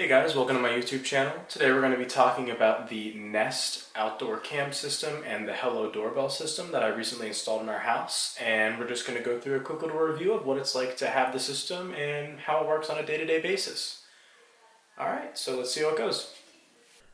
Hey guys, welcome to my YouTube channel. Today we're going to be talking about the Nest outdoor cam system and the Hello Doorbell system that I recently installed in our house. And we're just going to go through a quick little review of what it's like to have the system and how it works on a day-to-day basis. Alright, so let's see how it goes.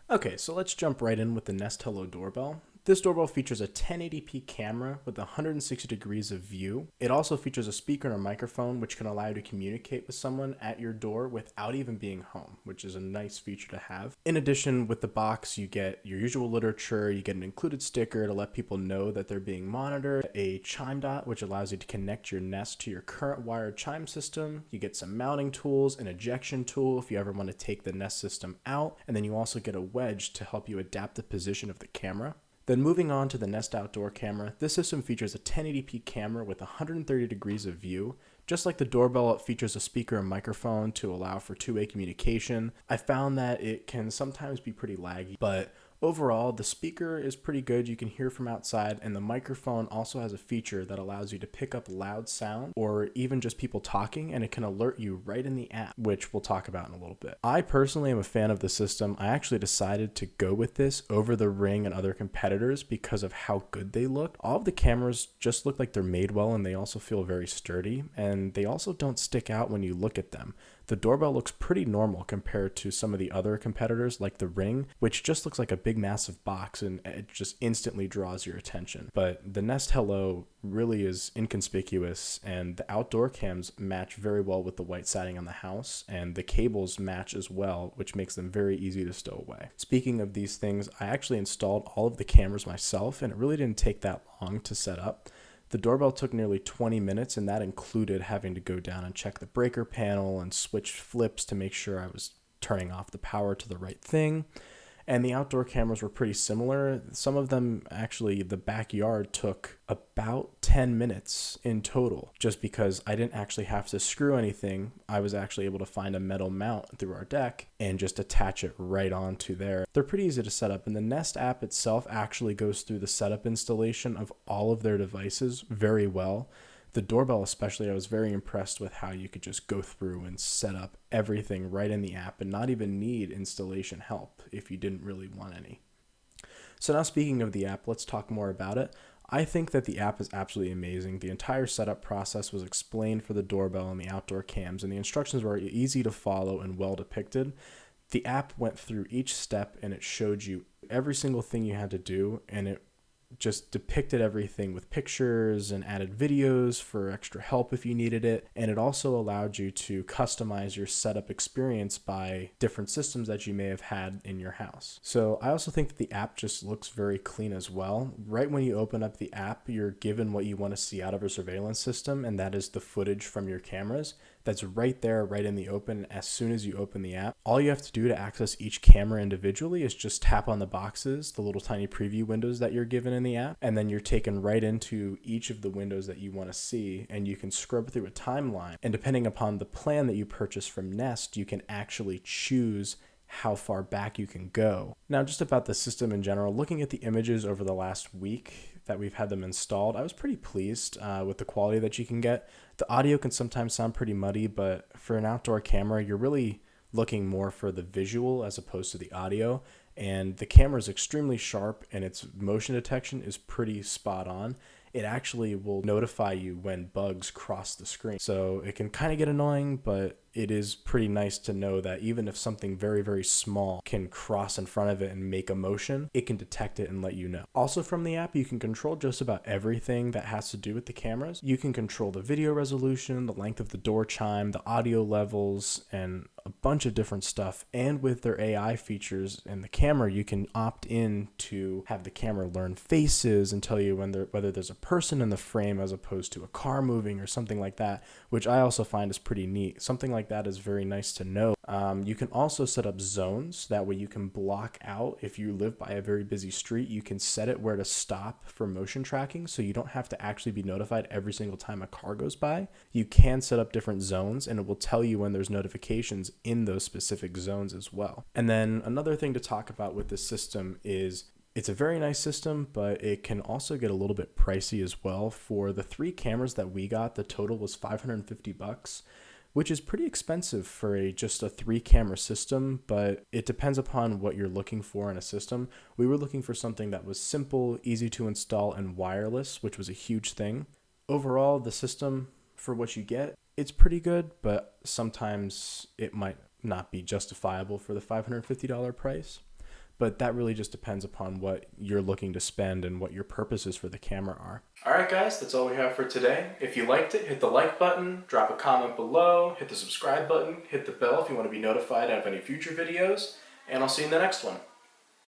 Okay, so let's jump right in with the Nest Hello Doorbell. This doorbell features a 1080p camera with 160 degrees of view. It also features a speaker and a microphone which can allow you to communicate with someone at your door without even being home, which is a nice feature to have. In addition, with the box, you get your usual literature, you get an included sticker to let people know that they're being monitored, a chime dot which allows you to connect your Nest to your current wired chime system. You get some mounting tools, an ejection tool if you ever want to take the Nest system out, and then you also get a wedge to help you adapt the position of the camera. Then moving on to the Nest outdoor camera, this system features a 1080p camera with 130 degrees of view. Just like the doorbell, it features a speaker and microphone to allow for two-way communication. I found that it can sometimes be pretty laggy, but overall, the speaker is pretty good. You can hear from outside, and the microphone also has a feature that allows you to pick up loud sound or even just people talking, and it can alert you right in the app, which we'll talk about in a little bit. I personally am a fan of the system. I actually decided to go with this over the Ring and other competitors because of how good they look. All of the cameras just look like they're made well, and they also feel very sturdy, and they also don't stick out when you look at them. The doorbell looks pretty normal compared to some of the other competitors like the Ring, which just looks like a big massive box and it just instantly draws your attention. But the Nest Hello really is inconspicuous, and the outdoor cams match very well with the white siding on the house, and the cables match as well, which makes them very easy to stow away. Speaking of these things, I actually installed all of the cameras myself, and it really didn't take that long to set up. The doorbell took nearly 20 minutes, and that included having to go down and check the breaker panel and switch flips to make sure I was turning off the power to the right thing. And the outdoor cameras were pretty similar. Some of them, actually, the backyard took about 10 minutes in total, just because I didn't actually have to screw anything. I was actually able to find a metal mount through our deck and just attach it right onto there. They're pretty easy to set up, and the Nest app itself actually goes through the setup installation of all of their devices very well. The doorbell especially, I was very impressed with how you could just go through and set up everything right in the app and not even need installation help if you didn't really want any. So now, speaking of the app, let's talk more about it. I think that the app is absolutely amazing. The entire setup process was explained for the doorbell and the outdoor cams, and the instructions were easy to follow and well depicted. The app went through each step and it showed you every single thing you had to do, and it just depicted everything with pictures and added videos for extra help if you needed it. And it also allowed you to customize your setup experience by different systems that you may have had in your house. So I also think that the app just looks very clean as well. Right when you open up the app, you're given what you want to see out of a surveillance system, and that is the footage from your cameras. That's right there, right in the open as soon as you open the app. All you have to do to access each camera individually is just tap on the boxes, the little tiny preview windows that you're given in the app, and then you're taken right into each of the windows that you want to see, and you can scrub through a timeline. And depending upon the plan that you purchase from Nest, you can actually choose how far back you can go. Now, just about the system in general, looking at the images over the last week that we've had them installed, I was pretty pleased with the quality that you can get. The audio can sometimes sound pretty muddy, but for an outdoor camera, you're really looking more for the visual as opposed to the audio. And the camera is extremely sharp, and its motion detection is pretty spot on. It actually will notify you when bugs cross the screen. So it can kind of get annoying, but it is pretty nice to know that even if something very, very small can cross in front of it and make a motion, it can detect it and let you know. Also from the app, you can control just about everything that has to do with the cameras. You can control the video resolution, the length of the door chime, the audio levels, and a bunch of different stuff. And with their AI features in the camera, you can opt in to have the camera learn faces and tell you whether there's a person in the frame as opposed to a car moving or something like that, which I also find is pretty neat. Something like that is very nice to know. You can also set up zones. That way you can block out, if you live by a very busy street, you can set it where to stop for motion tracking, so you don't have to actually be notified every single time a car goes by. You can set up different zones, and it will tell you when there's notifications in those specific zones as well. And then another thing to talk about with this system is it's a very nice system, but it can also get a little bit pricey as well. For the 3 cameras that we got, the total was $550. which is pretty expensive for just a 3-camera system, but it depends upon what you're looking for in a system. We were looking for something that was simple, easy to install, and wireless, which was a huge thing. Overall, the system, for what you get, it's pretty good, but sometimes it might not be justifiable for the $550 price. But that really just depends upon what you're looking to spend and what your purposes for the camera are. Alright guys, that's all we have for today. If you liked it, hit the like button, drop a comment below, hit the subscribe button, hit the bell if you want to be notified of any future videos, and I'll see you in the next one.